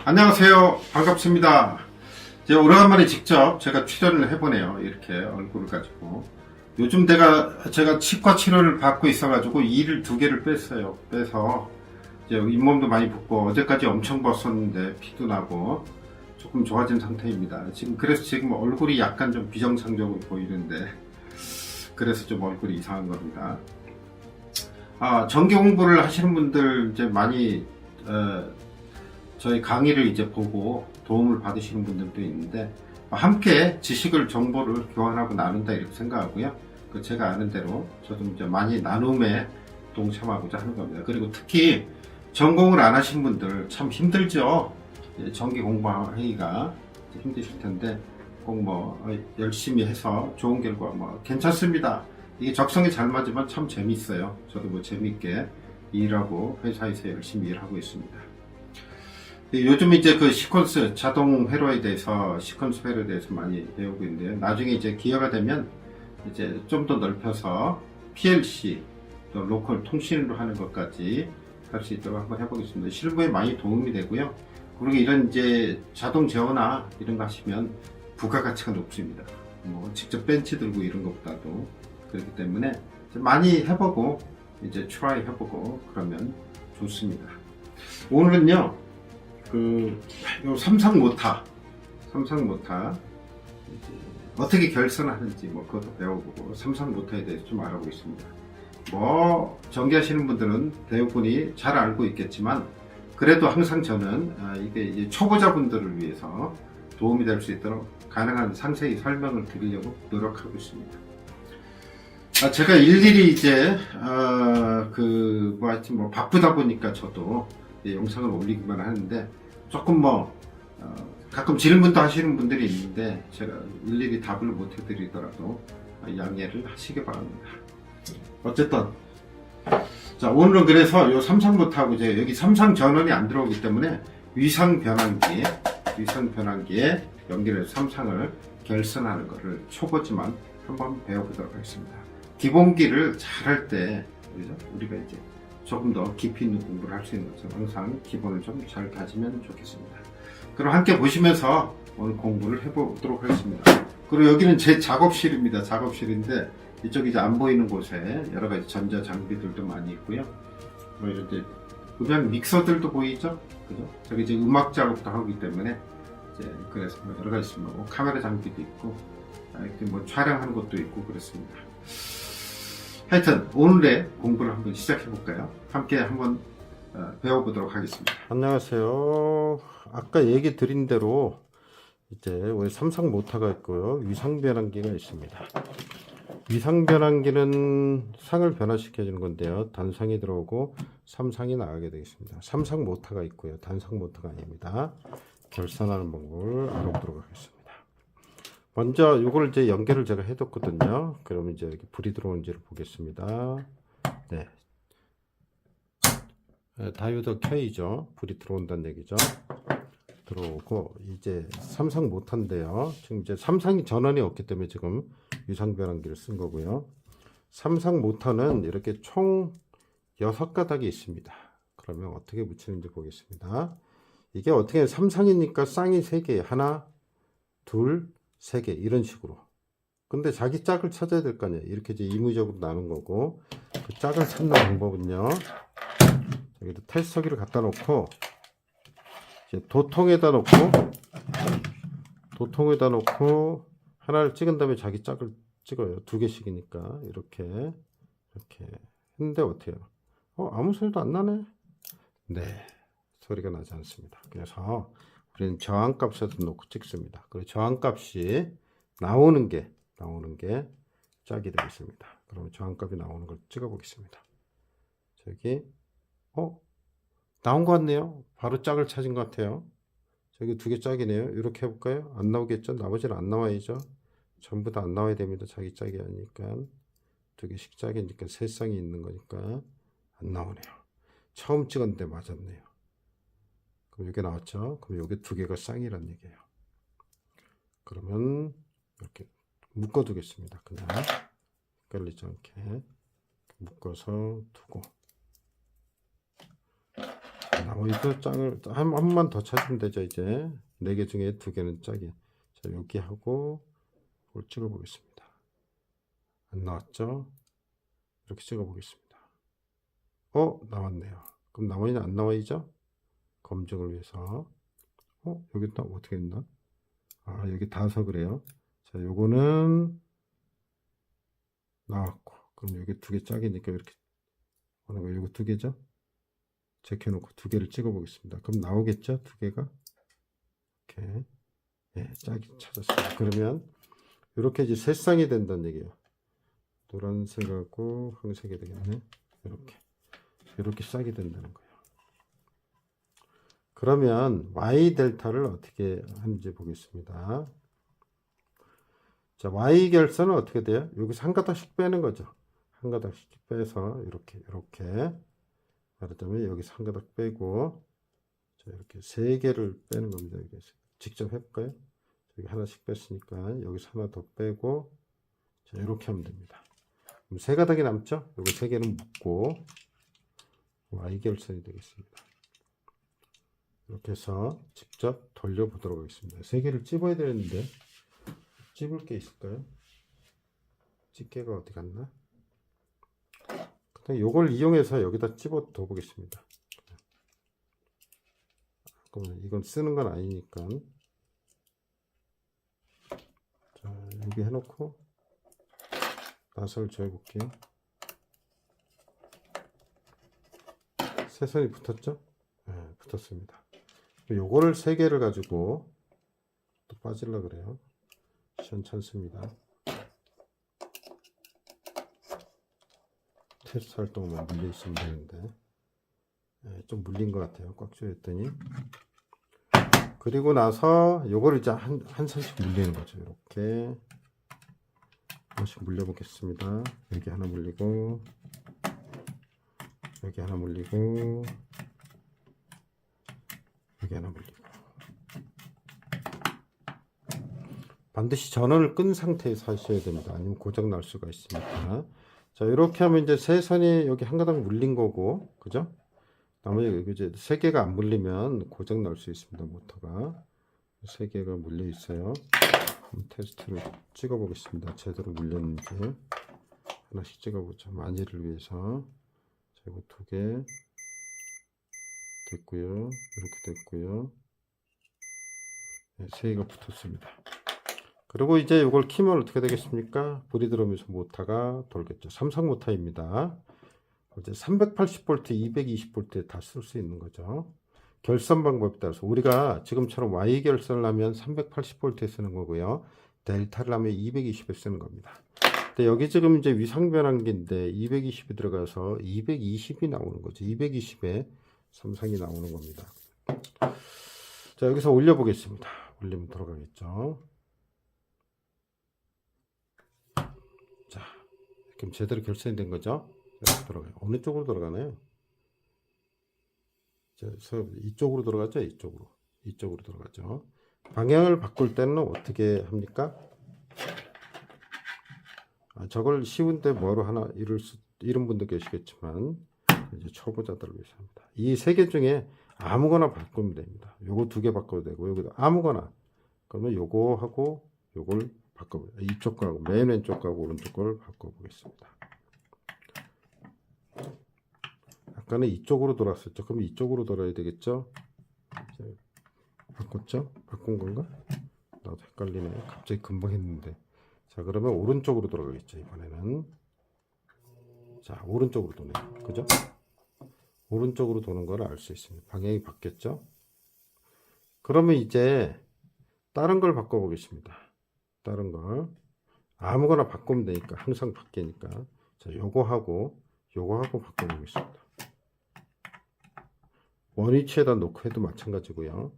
안녕하세요. 반갑습니다. 이제 오래간만에 직접 제가 출연을 해보네요. 이렇게 얼굴을 가지고. 요즘 제가 치과 치료를 받고 있어가지고 이를 2개를 뺐어요. 빼서 이제 잇몸도 많이 붓고 어제까지 엄청 벗었는데 피도 나고 조금 좋아진 상태입니다. 그래서 지금 얼굴이 약간 좀 비정상적으로 보이는데 그래서 좀 얼굴이 이상한 겁니다. 정기 공부를 하시는 분들 이제 많이 저희 강의를 이제 보고 도움을 받으시는 분들도 있는데 함께 지식을 정보를 교환하고 나눈다 이렇게 생각하고요. 제가 아는 대로 저도 이제 많이 나눔에 동참하고자 하는 겁니다. 그리고 특히 전공을 안 하신 분들 참 힘들죠. 정기 공부하기가 힘드실 텐데 꼭 열심히 해서 좋은 결과 괜찮습니다. 이게 적성에 잘 맞으면 참 재밌어요. 저도 재밌게 일하고 회사에서 열심히 일하고 있습니다. 요즘 이제 그 시퀀스 자동 회로에 대해서 시퀀스 회로에 대해서 많이 배우고 있는데요. 나중에 이제 기회가 되면 이제 좀 더 넓혀서 PLC 또 로컬 통신으로 하는 것까지 할 수 있도록 한번 해보겠습니다. 실무에 많이 도움이 되고요. 그리고 이런 이제 자동 제어나 이런 거 하시면 부가가치가 높습니다. 직접 벤치 들고 이런 것보다도 그렇기 때문에 많이 해보고 이제 트라이 해보고 그러면 좋습니다. 오늘은요. 요 삼상모타 어떻게 결선하는지 그것도 배워보고 삼상모타에 대해서 좀 알아보겠습니다. 전기하시는 분들은 대부분이 잘 알고 있겠지만 그래도 항상 저는 이게 이제 초보자분들을 위해서 도움이 될 수 있도록 가능한 상세히 설명을 드리려고 노력하고 있습니다. 제가 일일이 이제 하여튼 바쁘다 보니까 저도 영상을 올리기만 하는데 조금 가끔 질문도 하시는 분들이 있는데 제가 일일이 답을 못 해드리더라도 양해를 하시기 바랍니다. 어쨌든 자, 오늘은 그래서 요 삼상모타하고 이제 여기 삼상 전원이 안 들어오기 때문에 위상 변환기에 연결해서 삼상을 결선하는 것을 초보지만 한번 배워보도록 하겠습니다. 기본기를 잘할 때 우리가 이제 조금 더 깊이 있는 공부를 할 수 있는 것은 항상 기본을 좀 잘 다지면 좋겠습니다. 그럼 함께 보시면서 오늘 공부를 해보도록 하겠습니다. 그리고 여기는 제 작업실입니다. 작업실인데 이쪽이 이제 안 보이는 곳에 여러 가지 전자 장비들도 많이 있고요. 이런 이제 음향 믹서들도 보이죠? 그죠? 저기 이제 음악 작업도 하기 때문에 이제 그래서 여러 가지 카메라 장비도 있고 이렇게 촬영하는 것도 있고 그렇습니다. 하여튼 오늘의 공부를 한번 시작해 볼까요? 함께 한번 배워보도록 하겠습니다. 안녕하세요. 아까 얘기 드린 대로 이제 우리 삼상모타가 있고요. 위상변환기가 있습니다. 위상변환기는 상을 변화시켜 주는 건데요. 단상이 들어오고 삼상이 나가게 되겠습니다. 삼상모타가 있고요. 단상모타가 아닙니다. 결선하는 방법을 알아보도록 하겠습니다. 먼저 이걸 이제 연결을 제가 해뒀거든요. 그러면 이제 이렇게 불이 들어오는지를 보겠습니다. 네. 다이오드 K죠. 불이 들어온다는 얘기죠. 들어오고 이제 삼상모타인데요. 지금 이제 삼상이 전원이 없기 때문에 지금 위상변환기를 쓴 거고요. 삼상모타는 이렇게 총 6가닥이 있습니다. 그러면 어떻게 붙이는지 보겠습니다. 이게 어떻게 삼상이니까 쌍이 3개, 하나, 둘, 3개 이런 식으로. 근데 자기 짝을 찾아야 될 거 아니에요. 이렇게 이제 임의적으로 나눈 거고 그 짝을 찾는 방법은요. 여기도 테스터기를 갖다 놓고 이제 도통에다 놓고 하나를 찍은 다음에 자기 짝을 찍어요. 2개씩이니까 이렇게 했는데 어때요? 아무 소리도 안 나네. 네, 소리가 나지 않습니다. 그래서 우리는 저항값에서 놓고 찍습니다. 그리고 저항값이 나오는 게 짝이 되겠습니다. 그러면 저항값이 나오는 걸 찍어 보겠습니다. 저기 나온 것 같네요. 바로 짝을 찾은 것 같아요. 저기 2개 짝이네요. 이렇게 해볼까요? 안 나오겠죠? 나머지는 안 나와야죠. 전부 다 안 나와야 됩니다. 자기 짝이 아니니까 2개씩 짝이니까 3쌍이 있는 거니까 안 나오네요. 처음 찍었는데 맞았네요. 그럼 이게 나왔죠? 그럼 여기 2개가 쌍이란 얘기예요. 그러면 이렇게 묶어 두겠습니다. 그냥 헷갈리지 않게 묶어서 두고 나머지도 짝을 한 번만 더 찾으면 되죠. 이제 4개 중에 2개는 짝이. 자, 여기 하고 이걸 찍어 보겠습니다. 안 나왔죠? 이렇게 찍어 보겠습니다. 나왔네요. 그럼 나머지는 안 나와야죠? 검증을 위해서. 여기 또 어떻게 했나? 여기 닿아서 그래요. 자, 요거는 나왔고, 그럼 여기 2개 짝이니까 이렇게 어느 거 요거 2개죠? 제껴놓고 2개를 찍어 보겠습니다. 그럼 나오겠죠? 2개가 이렇게. 예, 짝이 찾았습니다. 그러면 이렇게 이제 세 쌍이 된다는 얘기예요. 노란색하고 황색이 되겠네. 이렇게 짝이 된다는 거예요. 그러면 y 델타를 어떻게 하는지 보겠습니다. 자, y 결선은 어떻게 돼요? 여기서 한 가닥씩 빼는 거죠. 한 가닥씩 빼서 이렇게 말하자면 여기서 한 가닥 빼고, 자, 이렇게 3개를 빼는 겁니다. 여기서 직접 해볼까요? 여기 하나씩 뺐으니까 여기서 하나 더 빼고, 자, 이렇게 하면 됩니다. 그럼 3가닥이 남죠? 여기 3개는 묶고 y 결선이 되겠습니다. 이렇게 해서 직접 돌려보도록 하겠습니다. 3개를 찝어야 되는데 찝을 게 있을까요? 집게가 어디 갔나? 그냥 요걸 이용해서 여기다 찝어 둬 보겠습니다. 그러면 이건 쓰는 건 아니니까, 자, 여기 해놓고 나사를 조여 볼게요. 세 선이 붙었죠? 네, 붙었습니다. 요거를 3개를 가지고 또 빠지려고 그래요. 시원찮습니다. 테스트 할 동안 물려 있으면 되는데, 네, 좀 물린 것 같아요. 꽉 조였더니. 그리고 나서 요거를 이제 한 선씩 물리는 거죠. 이렇게 하나씩 물려 보겠습니다. 여기 하나 물리고, 여기 하나 물리고, 여기 하나 물리고. 반드시 전원을 끈 상태에서 하셔야 됩니다. 아니면 고장 날 수가 있으니까. 자, 이렇게 하면 이제 세 선이 여기 한 가닥 물린 거고, 그죠? 나머지 이제 3개가 안 물리면 고장 날 수 있습니다. 모터가 3개가 물려 있어요. 테스트를 찍어 보겠습니다. 제대로 물렸는지 하나씩 찍어 보죠. 만일을 위해서. 자, 이거 2개 됐고요. 이렇게 됐고요. 네, 3개가 붙었습니다. 그리고 이제 이걸 키면 어떻게 되겠습니까? 불이 들어오면서 모터가 돌겠죠. 삼성 모터입니다. 이제 380V, 220V에 다 쓸 수 있는 거죠. 결선 방법에 따라서 우리가 지금처럼 Y 결선을 하면 380V에 쓰는 거고요. 델타를 하면 220에 쓰는 겁니다. 근데 여기 지금 이제 위상 변환기인데 220이 들어가서 220이 나오는 거죠. 220에 삼성이 나오는 겁니다. 자, 여기서 올려 보겠습니다. 올리면 들어가겠죠. 자, 그럼 제대로 결선이 된 거죠. 들어가요. 어느 쪽으로 들어가나요? 이쪽으로 들어가죠. 이쪽으로 들어가죠. 방향을 바꿀 때는 어떻게 합니까? 저걸 쉬운데 뭐로 하나 이런 분도 계시겠지만 이제 초보자들을 위해서 합니다. 이 3개 중에 아무거나 바꾸면 됩니다. 요거 2개 바꿔도 되고 여기도 아무거나. 그러면 요거하고 요걸 바꿔보세요. 이쪽 거하고 맨 왼쪽 거하고 오른쪽 거를 바꿔보겠습니다. 아까는 이쪽으로 돌았었죠. 그럼 이쪽으로 돌아야 되겠죠? 바꿨죠? 바꾼 건가? 나도 헷갈리네. 갑자기 금방 했는데. 자, 그러면 오른쪽으로 돌아가겠죠. 이번에는. 자, 오른쪽으로 도네요. 그죠? 오른쪽으로 도는 걸 알 수 있습니다. 방향이 바뀌었죠? 그러면 이제 다른 걸 바꿔보겠습니다. 다른 걸. 아무거나 바꾸면 되니까. 항상 바뀌니까. 자, 요거하고 바꿔보겠습니다. 원위치에다 놓고 해도 마찬가지고요.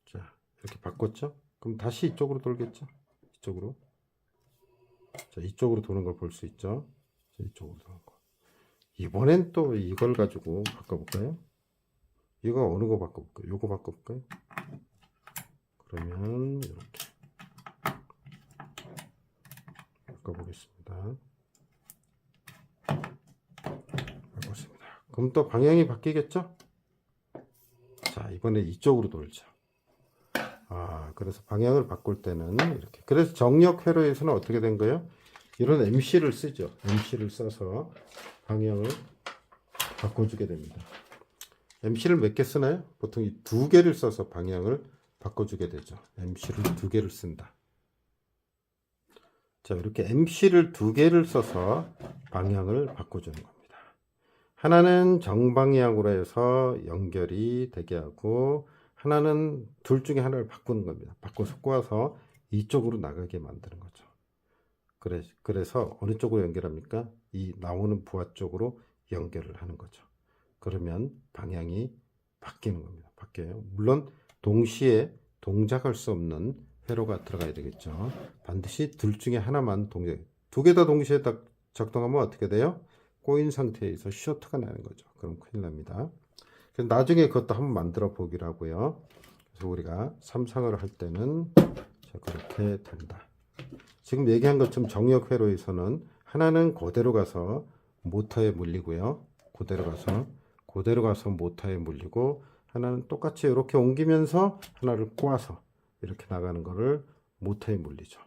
자, 이렇게 바꿨죠? 그럼 다시 이쪽으로 돌겠죠? 이쪽으로. 자, 이쪽으로 도는 걸 볼 수 있죠? 자, 이쪽으로 도는 거. 이번엔 또 이걸 가지고 바꿔볼까요? 이거 어느 거 바꿔볼까요? 요거 바꿔볼까요? 그러면 이렇게 바꿔보겠습니다. 그럼 또 방향이 바뀌겠죠? 자, 이번에 이쪽으로 돌죠. 그래서 방향을 바꿀 때는 이렇게. 그래서 정력 회로에서는 어떻게 된 거예요? 이런 MC를 쓰죠. MC를 써서 방향을 바꿔주게 됩니다. MC를 몇 개 쓰나요? 보통 이 두 개를 써서 방향을 바꿔주게 되죠. MC를 두 개를 쓴다. 자, 이렇게 MC를 두 개를 써서 방향을 바꿔주는 겁니다. 하나는 정방향으로 해서 연결이 되게 하고, 하나는 둘 중에 하나를 바꾸는 겁니다. 바꿔서 꼬아서 이쪽으로 나가게 만드는 거죠. 그래서 어느 쪽으로 연결합니까? 이 나오는 부하 쪽으로 연결을 하는 거죠. 그러면 방향이 바뀌는 겁니다. 바뀌어요. 물론 동시에 동작할 수 없는 회로가 들어가야 되겠죠. 반드시 둘 중에 하나만 두 개 다 동시에 작동하면 어떻게 돼요? 꼬인 상태에서 쇼트가 나는 거죠. 그럼 큰일 납니다. 그래서 나중에 그것도 한번 만들어 보기로 하고요. 그래서 우리가 삼상을 할 때는 그렇게 된다. 지금 얘기한 것처럼 정력 회로에서는 하나는 그대로 가서 모터에 물리고요. 그대로 가서 모터에 물리고, 하나는 똑같이 이렇게 옮기면서 하나를 꼬아서 이렇게 나가는 거를 모터에 물리죠.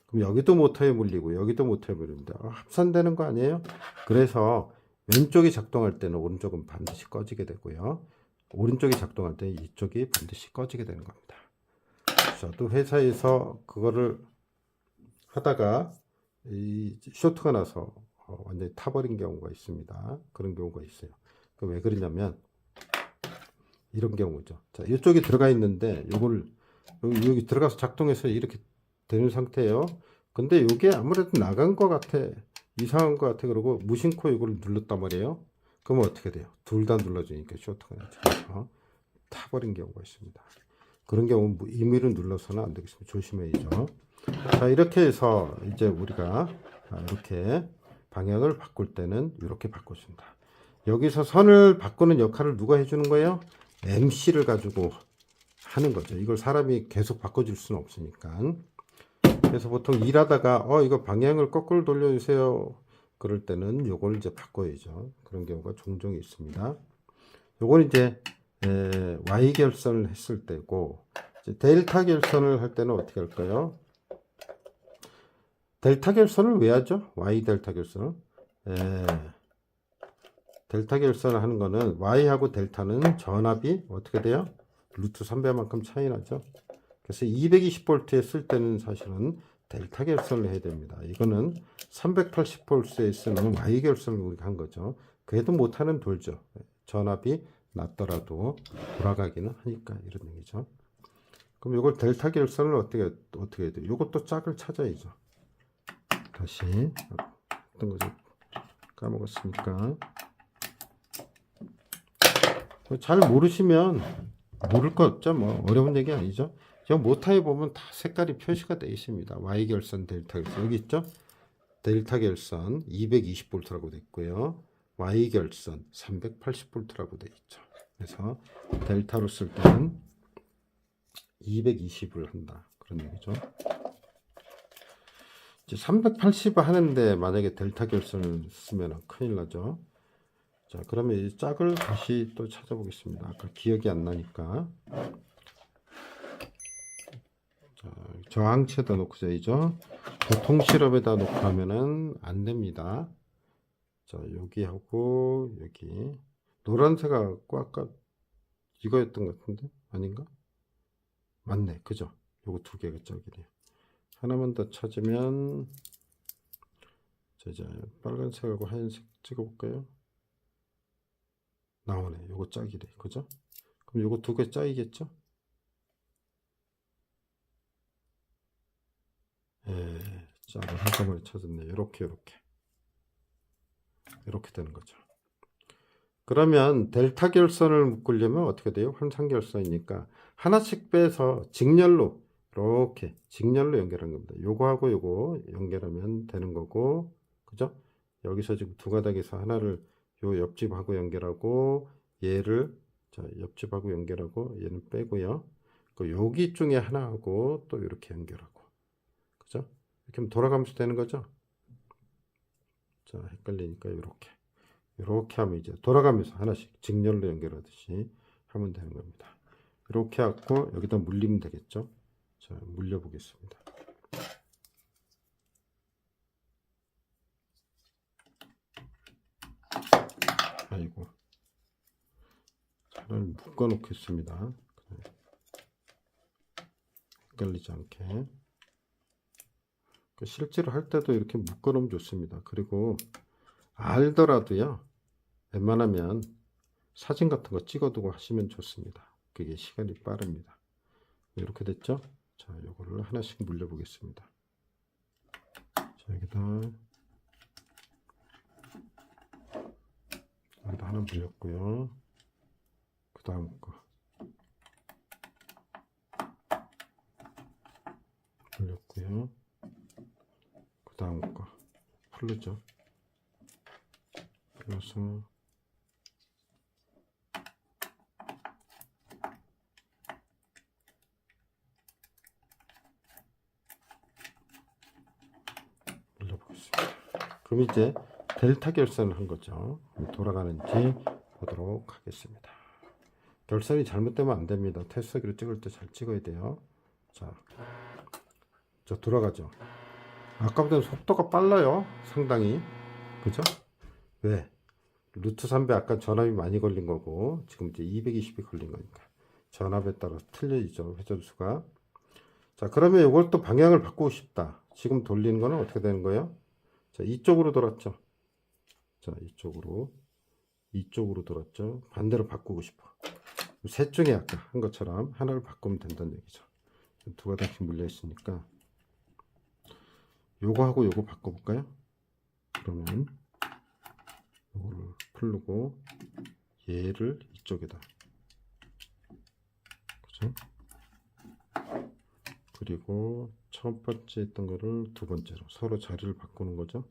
그럼 여기도 모터에 물리고 여기도 모터에 물립니다. 합산되는 거 아니에요? 그래서 왼쪽이 작동할 때는 오른쪽은 반드시 꺼지게 되고요. 오른쪽이 작동할 때 이쪽이 반드시 꺼지게 되는 겁니다. 저도 회사에서 그거를 하다가 이 쇼트가 나서 완전히 타버린 경우가 있습니다. 그런 경우가 있어요. 왜 그러냐면 이런 경우죠. 자, 이쪽이 들어가 있는데 요걸 여기 들어가서 작동해서 이렇게 되는 상태예요. 근데 이게 아무래도 나간 것 같아, 이상한 것 같아, 그러고 무심코 이걸 눌렀단 말이에요. 그러면 어떻게 돼요? 둘 다 눌러주니까 쇼트가 나죠. 타버린 경우가 있습니다. 그런 경우는 임의로 눌러서는 안 되겠습니다. 조심해야죠. 자, 이렇게 해서 이제 우리가 이렇게 방향을 바꿀 때는 이렇게 바꿔준다. 여기서 선을 바꾸는 역할을 누가 해주는 거예요? MC를 가지고 하는 거죠. 이걸 사람이 계속 바꿔줄 수는 없으니까. 그래서 보통 일하다가 이거 방향을 거꾸로 돌려주세요. 그럴 때는 요걸 이제 바꿔야죠. 그런 경우가 종종 있습니다. 요건 이제 Y 결선을 했을 때고, 이제 델타 결선을 할 때는 어떻게 할까요? 델타 결선을 왜 하죠? Y 델타 결선을. 델타 결선을 하는 거는 Y하고 델타는 전압이 어떻게 돼요? 루트 3배만큼 차이 나죠. 그래서 220V에 쓸 때는 사실은 델타 결선을 해야 됩니다. 이거는 380V에 쓰는 Y 결선을 우리가 한 거죠. 그래도 못하는 돌죠. 전압이 낮더라도 돌아가기는 하니까, 이런 얘기죠. 그럼 이걸 델타 결선을 어떻게 해야 돼요? 이것도 짝을 찾아야죠. 다시 어떤 거죠? 까먹었으니까. 잘 모르시면 모를 거 없죠. 뭐 어려운 얘기 아니죠. 저 모터에 보면 다 색깔이 표시가 되어 있습니다. Y 결선, 델타 결선 여기 있죠. 델타 결선 220V라고 되어 있고요. Y 결선 380V라고 되어 있죠. 그래서 델타로 쓸 때는 220을 한다, 그런 얘기죠. 이제 380을 하는데 만약에 델타 결선을 쓰면 큰일 나죠. 자, 그러면 이 짝을 다시 또 찾아보겠습니다. 아까 기억이 안 나니까. 자, 저항체에다 놓고 써야죠. 보통 실험에다 놓고 하면은 안 됩니다. 자, 여기하고 여기 노란색하고 아까 이거였던 것 같은데 아닌가? 맞네, 그죠? 요거 두 개가 짝이래요. 하나만 더 찾으면, 자, 이제 빨간색하고 하얀색 찍어볼까요? 나오네. 요거 짝이래, 그죠? 그럼 요거 두 개 짝이겠죠? 짝을 한꺼번에 찾았네. 이렇게 되는 거죠. 그러면 델타 결선을 묶으려면 어떻게 돼요? 환상 결선이니까 하나씩 빼서 직렬로 이렇게 직렬로 연결한 겁니다. 요거하고 요거 연결하면 되는 거고, 그죠? 여기서 지금 두 가닥에서 하나를 요 옆집하고 연결하고, 얘를 자 옆집하고 연결하고, 얘는 빼고요. 그 여기 중에 하나하고 또 이렇게 연결하고, 그죠? 이렇게 하면 돌아가면서 되는 거죠. 자, 헷갈리니까 이렇게 이렇게 하면 이제 돌아가면서 하나씩 직렬로 연결하듯이 하면 되는 겁니다. 이렇게 하고 여기다 물리면 되겠죠. 자, 물려 보겠습니다. 아이고, 차라리 묶어 놓겠습니다. 헷갈리지 않게. 실제로 할 때도 이렇게 묶어 놓으면 좋습니다. 그리고 알더라도요, 웬만하면 사진 같은 거 찍어두고 하시면 좋습니다. 그게 시간이 빠릅니다. 이렇게 됐죠? 자, 요거를 하나씩 물려 보겠습니다. 자, 여기다 하나 물렸고요. 그 다음 거 물렸고요. 그 다음 거 풀르죠. 그래서 물려보겠습니다. 그럼 이제 델타 결선을 한 거죠. 돌아가는지 보도록 하겠습니다. 결선이 잘못되면 안 됩니다. 테스트기로 찍을 때 잘 찍어야 돼요. 자, 저 돌아가죠. 아까보다는 속도가 빨라요. 상당히. 그죠? 왜? 루트 3배 아까 전압이 많이 걸린 거고 지금 이제 220이 걸린 거니까 전압에 따라서 틀려지죠. 회전수가. 자, 그러면 이걸 또 방향을 바꾸고 싶다. 지금 돌리는 거는 어떻게 되는 거예요? 자, 이쪽으로 돌았죠. 자, 이쪽으로 돌았죠. 반대로 바꾸고 싶어. 셋 중에 아까 한 것처럼 하나를 바꾸면 된다는 얘기죠. 두 가닥씩 물려 있으니까 요거 하고 요거 바꿔볼까요? 그러면 요거를 풀고 얘를 이쪽에다, 그죠? 그리고 첫 번째 했던 거를 두 번째로 서로 자리를 바꾸는 거죠.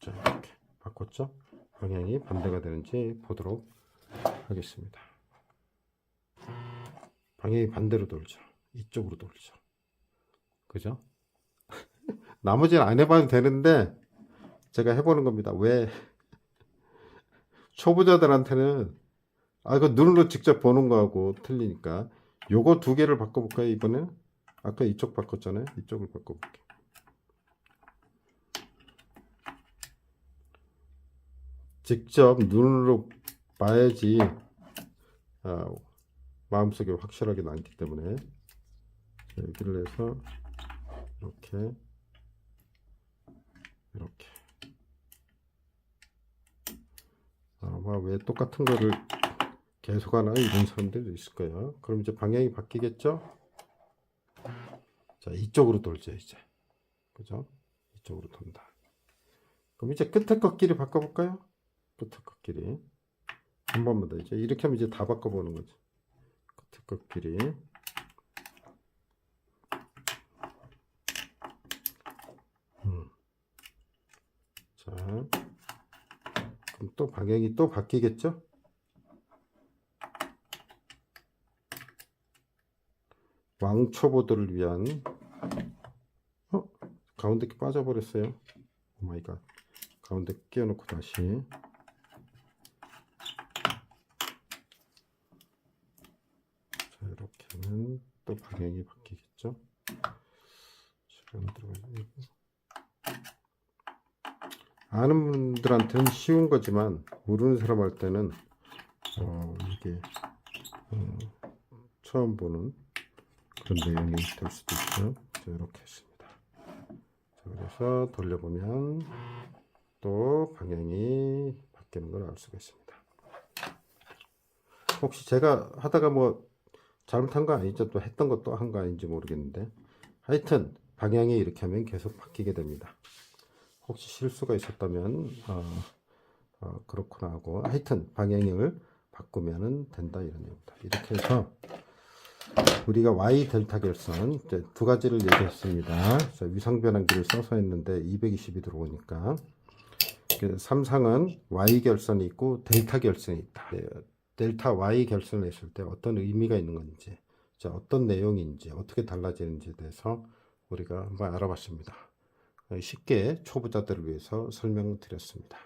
자, 이렇게 바꿨죠? 방향이 반대가 되는지 보도록 하겠습니다. 방향이 반대로 돌죠. 이쪽으로 돌죠. 그죠? 나머지는 안 해봐도 되는데 제가 해보는 겁니다. 왜? 초보자들한테는 이거 눈으로 직접 보는 거하고 틀리니까 요거 두 개를 바꿔볼까요? 이번에 아까 이쪽 바꿨잖아요. 이쪽을 바꿔볼게요. 직접 눈으로 봐야지 마음속에 확실하게 남기 때문에 여기를 해서 이렇게 아마 왜 똑같은 거를 계속 하나 이런 사람들도 있을 거예요. 그럼 이제 방향이 바뀌겠죠? 자, 이쪽으로 돌죠 이제. 그죠? 이쪽으로 돈다. 그럼 이제 끝에 꺾기를 바꿔볼까요? 끝에 꺾기리 한 번만 더. 이제 이렇게 하면 이제 다 바꿔보는 거죠. 끝에 꺾기리. 자, 그럼 또 방향이 또 바뀌겠죠? 왕초보들을 위한 가운데 게 빠져버렸어요. 오마이갓. 가운데 끼워놓고 다시. 자, 이렇게 하면 또 방향이 바뀌겠죠? 아는 분들한테는 쉬운 거지만 모르는 사람 할 때는 이게 처음 보는 그런 내용이 될 수도 있죠. 자, 이렇게 했습니다. 자, 그래서 돌려보면 또 방향이 바뀌는 걸 알 수가 있습니다. 혹시 제가 하다가 뭐 잘못한 거 아니죠? 또 했던 것도 한 거 아닌지 모르겠는데 하여튼 방향이 이렇게 하면 계속 바뀌게 됩니다. 혹시 실수가 있었다면 그렇구나 하고 하여튼 방향을 바꾸면 된다 이런 얘기입니다. 이렇게 해서 우리가 Y 델타 결선 이제 두 가지를 얘기했습니다. 위상 변환기를 써서 했는데 220이 들어오니까 삼상은 Y 결선이 있고 델타 결선이 있다. 델타 Y 결선을 했을 때 어떤 의미가 있는 건지 자, 어떤 내용인지 어떻게 달라지는지에 대해서 우리가 한번 알아봤습니다. 쉽게 초보자들을 위해서 설명드렸습니다.